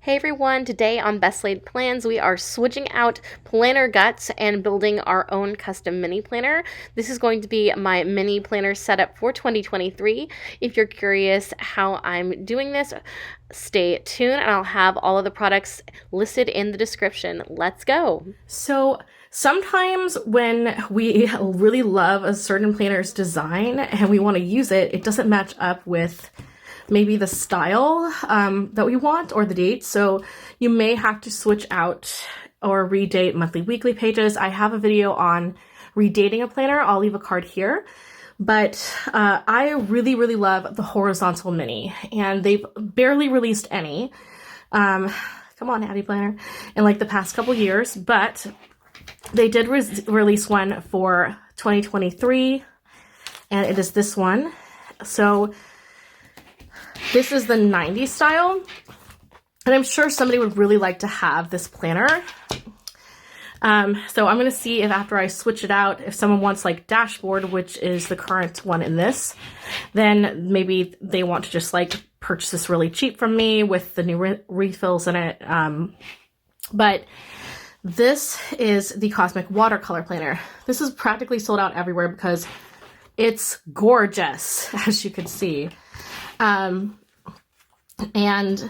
Hey everyone, today on Best Laid Plans, we are switching out planner guts and building our own custom mini planner. This is going to be my mini planner setup for 2023. If you're curious how I'm doing this, stay tuned and I'll have all of the products listed in the description. Let's go. So sometimes when we really love a certain planner's design and we want to use it, it doesn't match up with maybe the style that we want or the date. So you may have to switch out or redate monthly, weekly pages. I have a video on redating a planner. I'll leave a card here. But I really, really love the horizontal mini, and they've barely released any. Come on, Hattie Planner, in like the past couple years, but they did release one for 2023, and it is this one. So this is the 90s style, and I'm sure somebody would really like to have this planner. So I'm going to see if after I switch it out, if someone wants like dashboard, which is the current one in this, then maybe they want to just like purchase this really cheap from me with the new refills in it. But this is the Cosmic Watercolor Planner. This is practically sold out everywhere because it's gorgeous, as you can see. And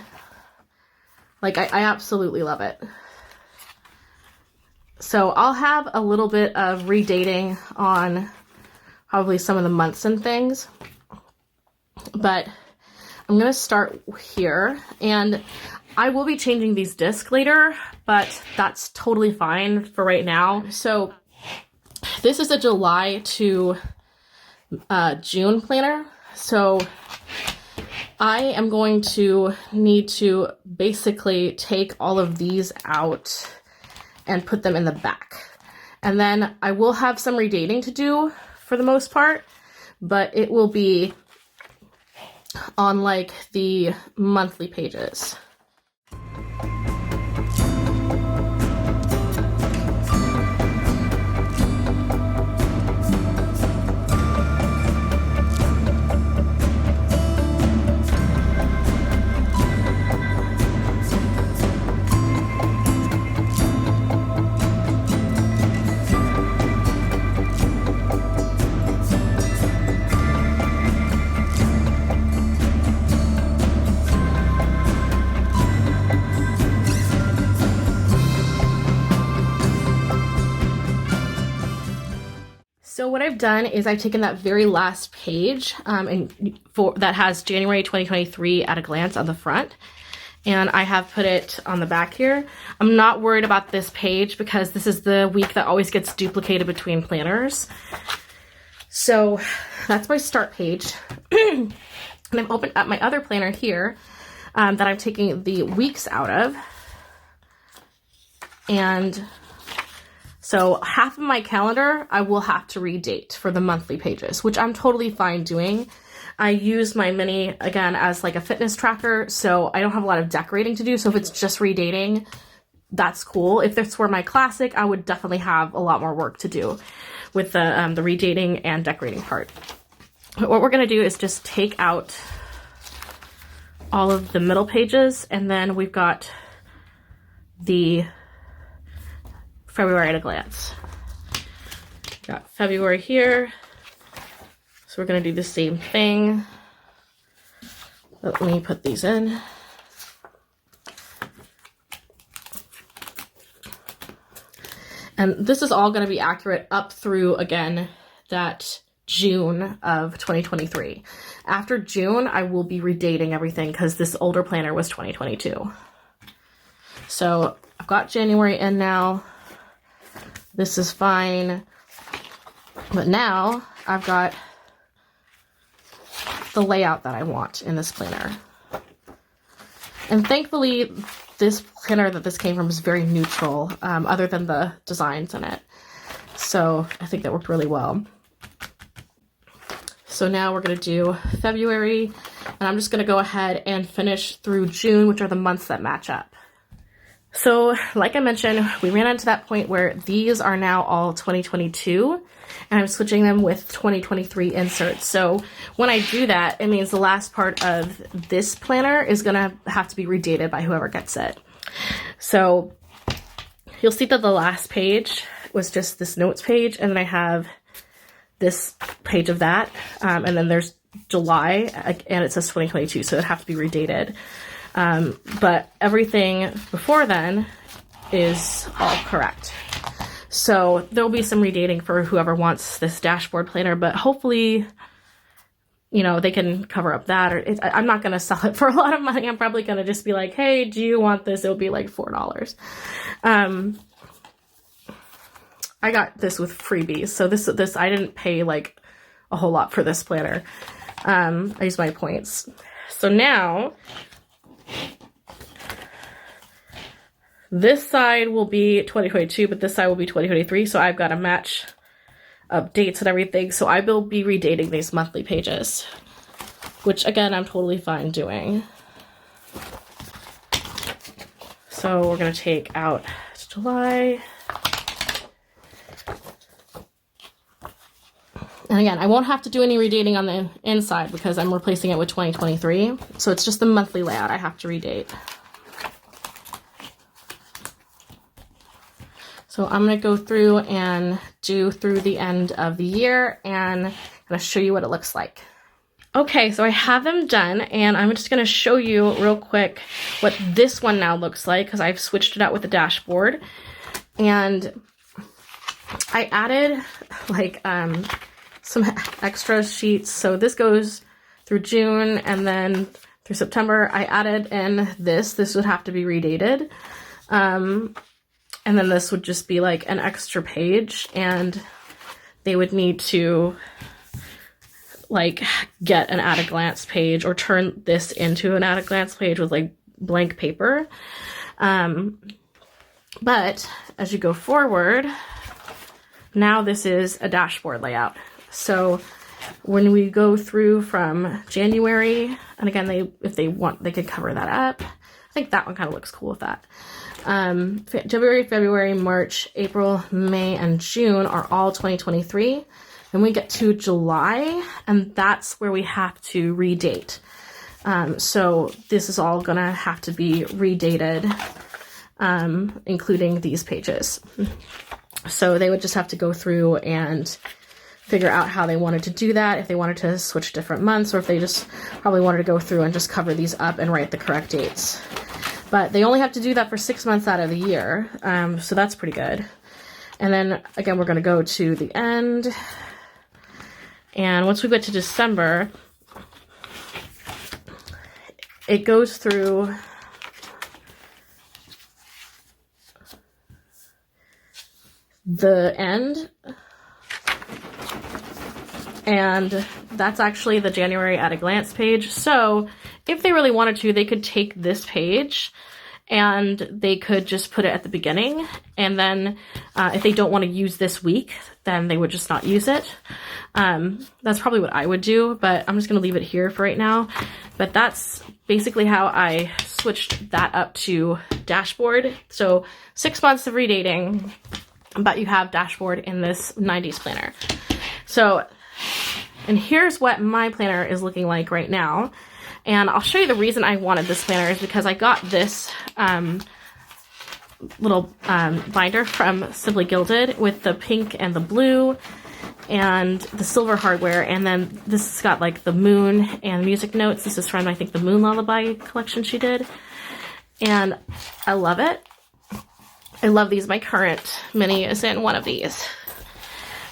like, I absolutely love it. So I'll have a little bit of redating on probably some of the months and things, but I'm going to start here, and I will be changing these discs later, but that's totally fine for right now. So this is a July to June planner. So I am going to need to basically take all of these out and put them in the back. And then I will have some redating to do for the most part, but it will be on like the monthly pages. So what I've done is I've taken that very last page that has January 2023 at a glance on the front, and I have put it on the back here. I'm not worried about this page because this is the week that always gets duplicated between planners. So that's my start page. And I've opened up my other planner here that I'm taking the weeks out of. And so half of my calendar, I will have to redate for the monthly pages, which I'm totally fine doing. I use my mini, again, as like a fitness tracker, so I don't have a lot of decorating to do. So if it's just redating, that's cool. If this were my classic, I would definitely have a lot more work to do with the redating and decorating part. But what we're going to do is just take out all of the middle pages, and then we've got the February at a glance. Got February here, so we're going to do the same thing. Let me put these in. And this is all going to be accurate up through, again, that June of 2023. After June, I will be redating everything because this older planner was 2022. So I've got January in now. This is fine, but now I've got the layout that I want in this planner. And thankfully, this planner that this came from is very neutral, other than the designs in it. So I think that worked really well. So now we're going to do February, and I'm just going to go ahead and finish through June, which are the months that match up. So like I mentioned, we ran into that point where these are now all 2022 and I'm switching them with 2023 inserts. So when I do that, it means the last part of this planner is gonna have to be redated by whoever gets it. So you'll see that the last page was just this notes page, and then I have this page of that, and then there's July, and it says 2022, so it'd have to be redated. But everything before then is all correct. So there'll be some redating for whoever wants this dashboard planner, but hopefully, you know, they can cover up that. Or I'm not going to sell it for a lot of money. I'm probably going to just be like, hey, do you want this? It'll be like $4. I got this with freebies. So this I didn't pay like a whole lot for this planner. I used my points. So now this side will be 2022, but this side will be 2023. So I've got to match up dates and everything. So I will be redating these monthly pages, which again, I'm totally fine doing. So we're going to take out July. And again, I won't have to do any redating on the inside because I'm replacing it with 2023. So it's just the monthly layout I have to redate. So I'm going to go through and do through the end of the year, and I'm going to show you what it looks like. Okay, so I have them done, and I'm just going to show you real quick what this one now looks like because I've switched it out with the dashboard. And I added like some extra sheets. So this goes through June, and then through September I added in this would have to be redated. And then this would just be like an extra page, and they would need to like get an at a glance page or turn this into an at a glance page with like blank paper. But as you go forward, now this is a dashboard layout. So when we go through from January, and again, if they want, they could cover that up. I think that one kind of looks cool with that. January, February, March, April, May, and June are all 2023. Then we get to July, and that's where we have to redate. So this is all gonna have to be redated, including these pages. So they would just have to go through and figure out how they wanted to do that, if they wanted to switch different months, or if they just probably wanted to go through and just cover these up and write the correct dates. But they only have to do that for 6 months out of the year, so that's pretty good. And then, again, we're going to go to the end. And once we get to December, it goes through the end. And that's actually the January at a glance page. So if they really wanted to, they could take this page and they could just put it at the beginning. And then if they don't want to use this week, then they would just not use it. That's probably what I would do, but I'm just going to leave it here for right now. But that's basically how I switched that up to dashboard. So 6 months of redating, but you have dashboard in this 90s planner. So, and here's what my planner is looking like right now. And I'll show you the reason I wanted this planner is because I got this little binder from Simply Gilded with the pink and the blue and the silver hardware. And then this has got like the moon and music notes. This is from, I think, the Moon Lullaby collection she did. And I love it. I love these. My current mini is in one of these.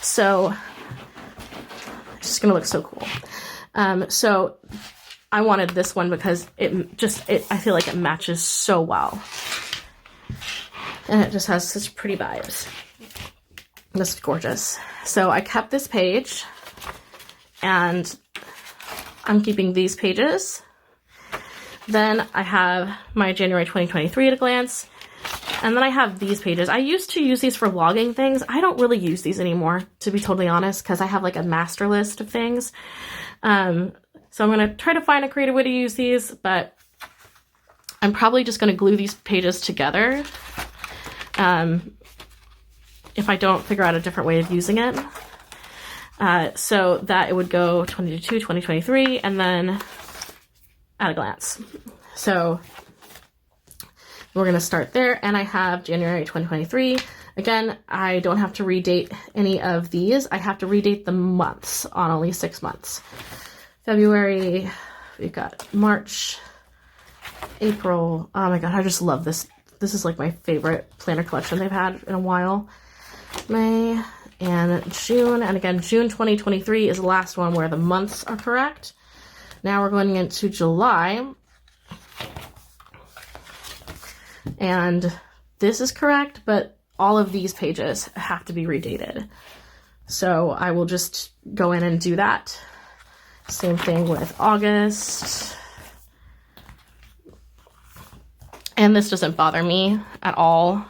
So it's just going to look so cool. So I wanted this one because I feel like it matches so well. And it just has such pretty vibes. This is gorgeous. So I kept this page and I'm keeping these pages. Then I have my January 2023 at a glance. And then I have these pages. I used to use these for logging things. I don't really use these anymore, to be totally honest, because I have like a master list of things. So I'm going to try to find a creative way to use these, but I'm probably just going to glue these pages together if I don't figure out a different way of using it. So that it would go 2022, 2023, and then at a glance. So we're going to start there, and I have January 2023. Again, I don't have to redate any of these. I have to redate the months on only 6 months. February, we've got March, April. Oh my god, I just love this. This is like my favorite planner collection they've had in a while. May and June, and again, June 2023 is the last one where the months are correct. Now we're going into July, and this is correct, but all of these pages have to be redated. So I will just go in and do that. Same thing with August. And this doesn't bother me at all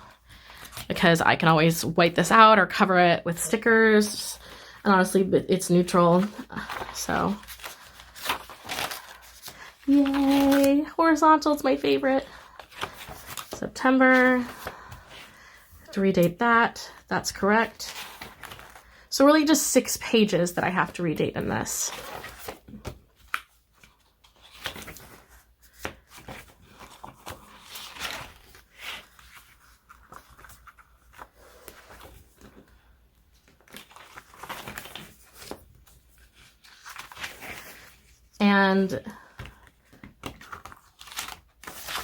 because I can always wipe this out or cover it with stickers. And honestly, it's neutral. So, yay! Horizontal is my favorite. September. To redate that. That's correct. So really just 6 pages that I have to redate in this. And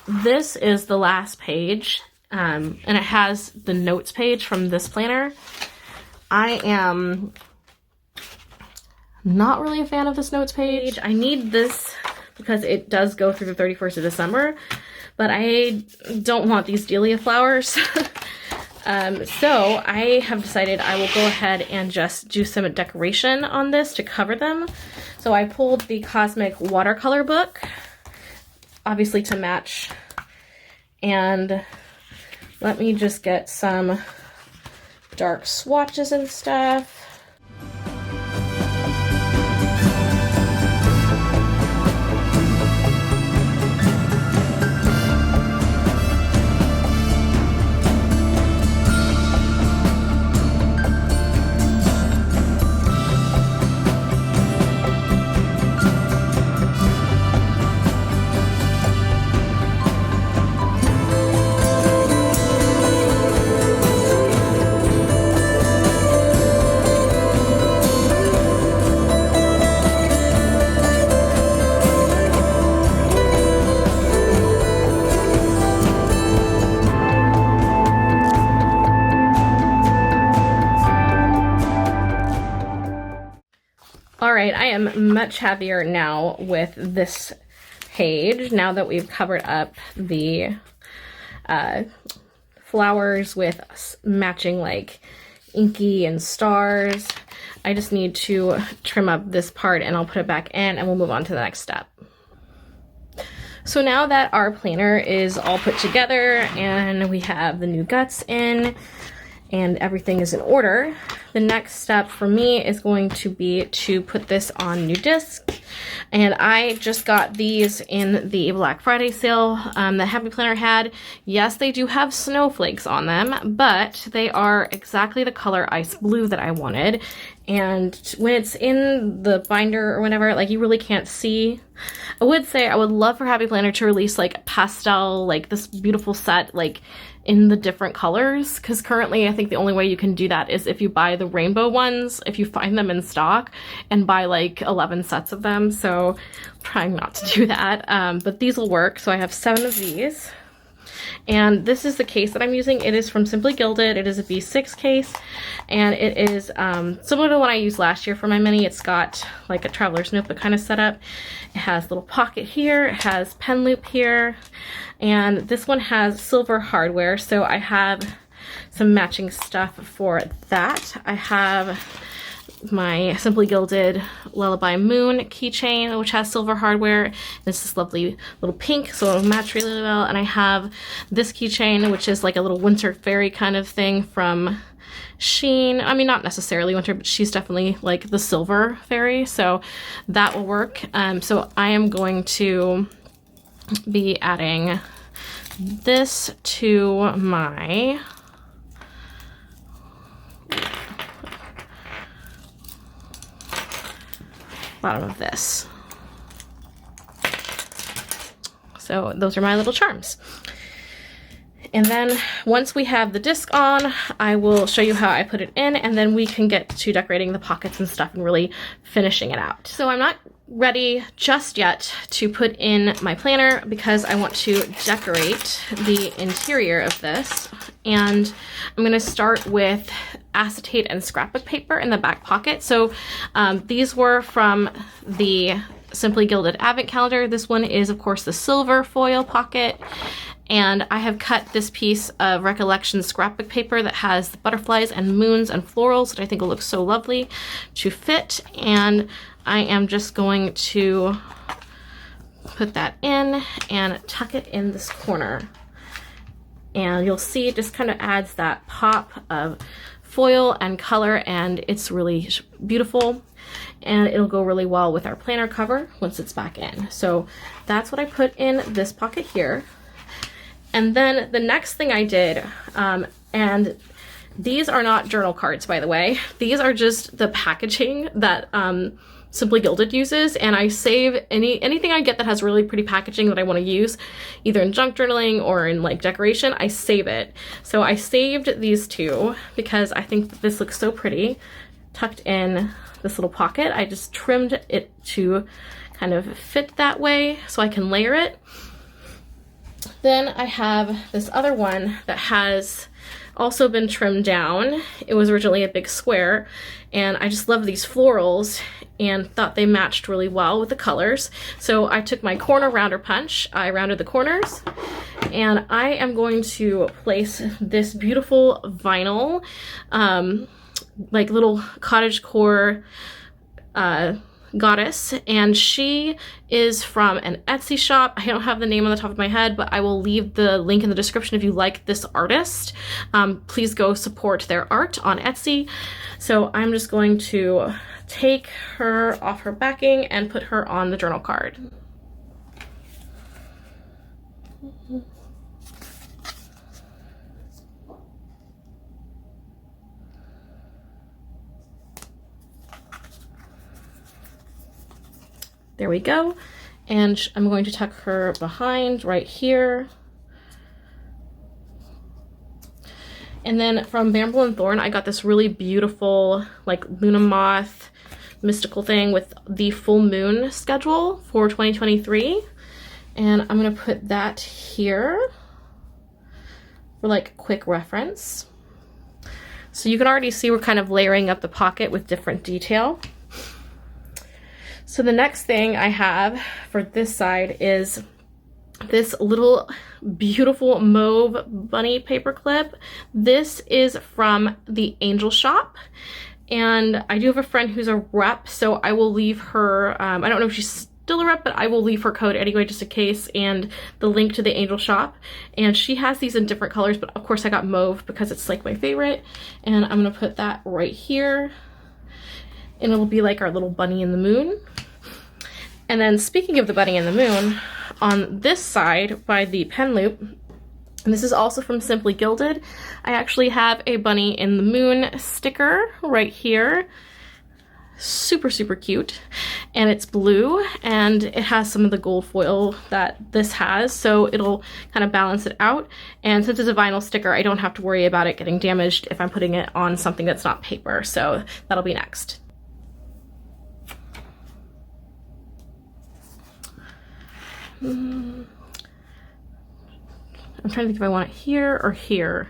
this is the last page, and it has the notes page from this planner. I am not really a fan of this notes page. I need this because it does go through the 31st of December, but I don't want these dahlia flowers. So I have decided I will go ahead and just do some decoration on this to cover them. So I pulled the Cosmic Watercolor book, obviously to match, and let me just get some dark swatches and stuff. Alright, I am much happier now with this page, now that we've covered up the flowers with matching like inky and stars. I just need to trim up this part and I'll put it back in and we'll move on to the next step. So now that our planner is all put together and we have the new guts in and everything is in order, the next step for me is going to be to put this on new disc. And I just got these in the Black Friday sale that Happy Planner had. Yes, they do have snowflakes on them, but they are exactly the color ice blue that I wanted. And when it's in the binder or whatever, like, you really can't see. I would say I would love for Happy Planner to release like pastel, like this beautiful set, like in the different colors, because currently I think the only way you can do that is if you buy the rainbow ones, if you find them in stock, and buy like 11 sets of them. So I'm trying not to do that, but these will work. So I have 7 of these. And this is the case that I'm using. It is from Simply Gilded. It is a B6 case, and it is similar to the one I used last year for my mini. It's got like a traveler's notebook kind of setup. It has a little pocket here. It has pen loop here, and this one has silver hardware, so I have some matching stuff for that. I have my Simply Gilded Lullaby Moon keychain, which has silver hardware. This is lovely little pink, so it'll match really well. And I have this keychain, which is like a little winter fairy kind of thing from Sheen. I mean, not necessarily winter, but she's definitely like the silver fairy, so that will work. So I am going to be adding this to my bottom of this. So those are my little charms. And then once we have the disc on, I will show you how I put it in, and then we can get to decorating the pockets and stuff and really finishing it out. So I'm not ready just yet to put in my planner because I want to decorate the interior of this. And I'm gonna start with acetate and scrapbook paper in the back pocket. So these were from the Simply Gilded Advent Calendar. This one is, of course, the silver foil pocket. And I have cut this piece of Recollection scrapbook paper that has the butterflies and moons and florals that I think will look so lovely to fit. And I am just going to put that in and tuck it in this corner. And you'll see it just kind of adds that pop of foil and color, and it's really beautiful. And it'll go really well with our planner cover once it's back in. So that's what I put in this pocket here. And then the next thing I did, and these are not journal cards, by the way. These are just the packaging that Simply Gilded uses, and I save anything I get that has really pretty packaging that I want to use, either in junk journaling or in like decoration, I save it. So I saved these two because I think that this looks so pretty, tucked in this little pocket. I just trimmed it to kind of fit that way so I can layer it. Then I have this other one that has also been trimmed down. It was originally a big square, and I just love these florals and thought they matched really well with the colors. So I took my corner rounder punch, I rounded the corners, and I am going to place this beautiful vinyl, like little cottagecore goddess, and she is from an Etsy shop. I don't have the name on the top of my head, but I will leave the link in the description if you like this artist. Please go support their art on Etsy. So I'm just going to take her off her backing and put her on the journal card. There we go. And I'm going to tuck her behind right here. And then from Bramble and Thorn, I got this really beautiful like Luna Moth mystical thing with the full moon schedule for 2023. And I'm gonna put that here for like quick reference. So you can already see we're kind of layering up the pocket with different detail. So the next thing I have for this side is this little beautiful mauve bunny paper clip. This is from the Angel Shop, and I do have a friend who's a rep, so I will leave her, I don't know if she's still a rep, but I will leave her code anyway just in case, and the link to the Angel Shop. And she has these in different colors, but of course I got mauve because it's like my favorite, and I'm gonna put that right here, and it'll be like our little bunny in the moon. And then speaking of the bunny and the moon, on this side by the pen loop, and this is also from Simply Gilded, I actually have a bunny in the moon sticker right here. Super, super cute. And it's blue, and it has some of the gold foil that this has, so it'll kind of balance it out. And since it's a vinyl sticker, I don't have to worry about it getting damaged if I'm putting it on something that's not paper, so that'll be next. I'm trying to think if I want it here or here.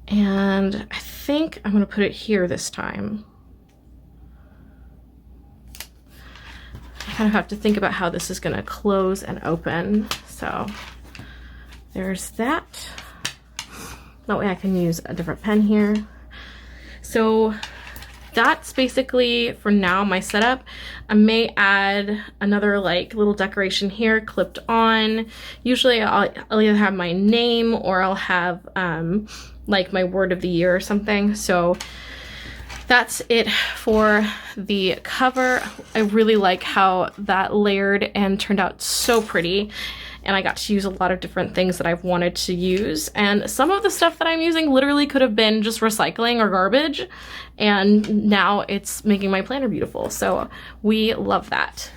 And I think I'm gonna put it here this time. I kind of have to think about how this is gonna close and open. So there's that. That way I can use a different pen here. So that's basically, for now, my setup. I may add another like little decoration here clipped on. Usually I'll either have my name or I'll have like my word of the year or something. So that's it for the cover. I really like how that layered and turned out so pretty. and I got to use a lot of different things that I've wanted to use. And some of the stuff that I'm using literally could have been just recycling or garbage, and now it's making my planner beautiful. So we love that.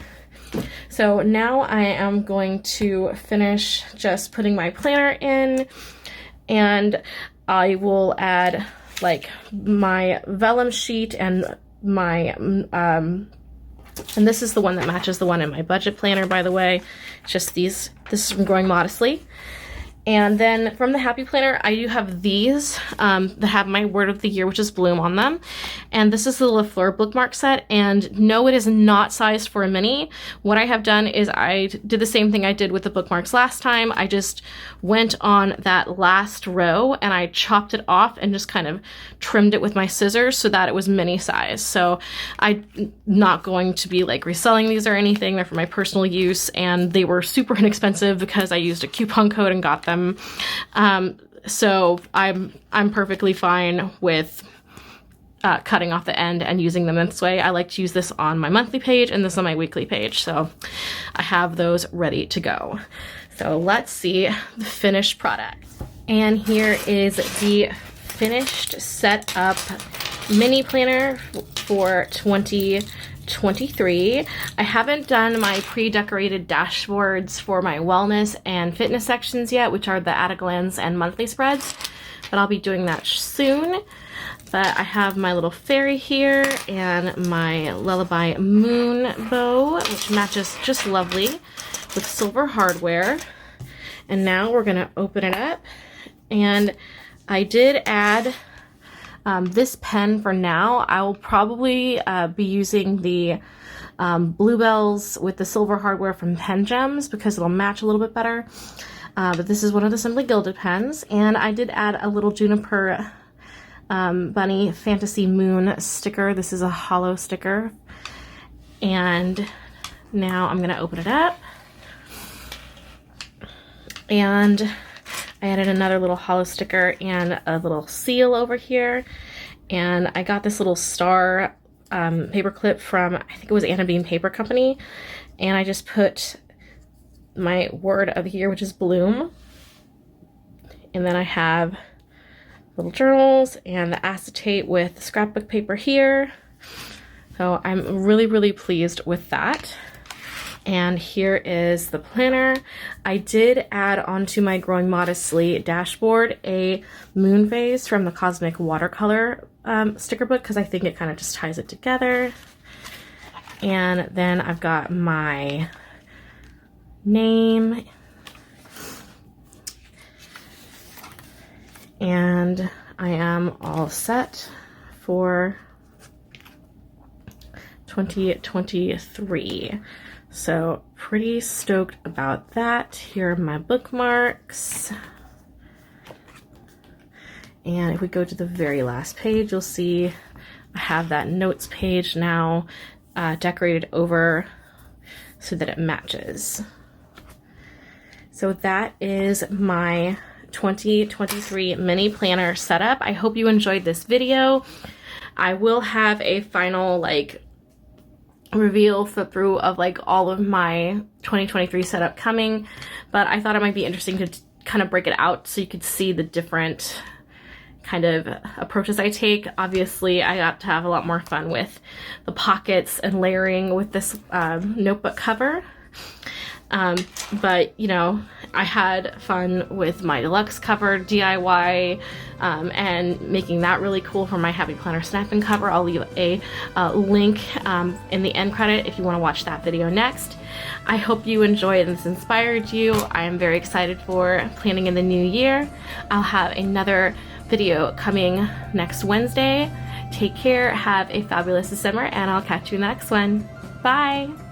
So now I am going to finish just putting my planner in, and I will add like my vellum sheet and my and this is the one that matches the one in my budget planner, by the way. It's just these. This is from Growing Modestly. And then from the Happy Planner, I do have these that have my word of the year, which is Bloom, on them. And this is the Fleur bookmark set. And no, it is not sized for a mini. What I have done is I did the same thing I did with the bookmarks last time. I just went on that last row and I chopped it off and just kind of trimmed it with my scissors so that it was mini size. So I'm not going to be like reselling these or anything. They're for my personal use, and they were super inexpensive because I used a coupon code and got them. So I'm perfectly fine with cutting off the end and using them this way. I like to use this on my monthly page and this on my weekly page, so I have those ready to go. So let's see the finished product. And here is the finished set up mini planner for 2023. I haven't done my pre-decorated dashboards for my wellness and fitness sections yet, which are the at a glance and monthly spreads, but I'll be doing that soon. But I have my little fairy here and my lullaby moon bow, which matches just lovely with silver hardware. And now we're gonna open it up, and I did add this pen for now. I will probably be using the bluebells with the silver hardware from Pen Gems because it'll match a little bit better. But this is one of the Simply Gilded pens, and I did add a little Juniper Bunny Fantasy Moon sticker. This is a hollow sticker. And now I'm gonna open it up. And I added another little hollow sticker and a little seal over here. And I got this little star paper clip from, I think it was Anna Bean Paper Company. And I just put my word of the year, which is Bloom. And then I have little journals and the acetate with scrapbook paper here. So I'm really, really pleased with that. And here is the planner. I did add onto my Growing Modestly dashboard a moon vase from the Cosmic Watercolor sticker book because I think it kind of just ties it together. And then I've got my name. And I am all set for 2023. So pretty stoked about that. Here are my bookmarks. And if we go to the very last page, you'll see I have that notes page now decorated over so that it matches. So that is my 2023 mini planner setup. I hope you enjoyed this video. I will have a final reveal flip through of all of my 2023 setup coming, but I thought it might be interesting to kind of break it out so you could see the different kind of approaches I take. Obviously, I got to have a lot more fun with the pockets and layering with this notebook cover. But you know, I had fun with my deluxe cover DIY and making that really cool for my Happy Planner snap-in cover. I'll leave a link in the end credit if you want to watch that video next. I hope you enjoyed and this inspired you. I am very excited for planning in the new year. I'll have another video coming next Wednesday. Take care, have a fabulous December, and I'll catch you in the next one. Bye!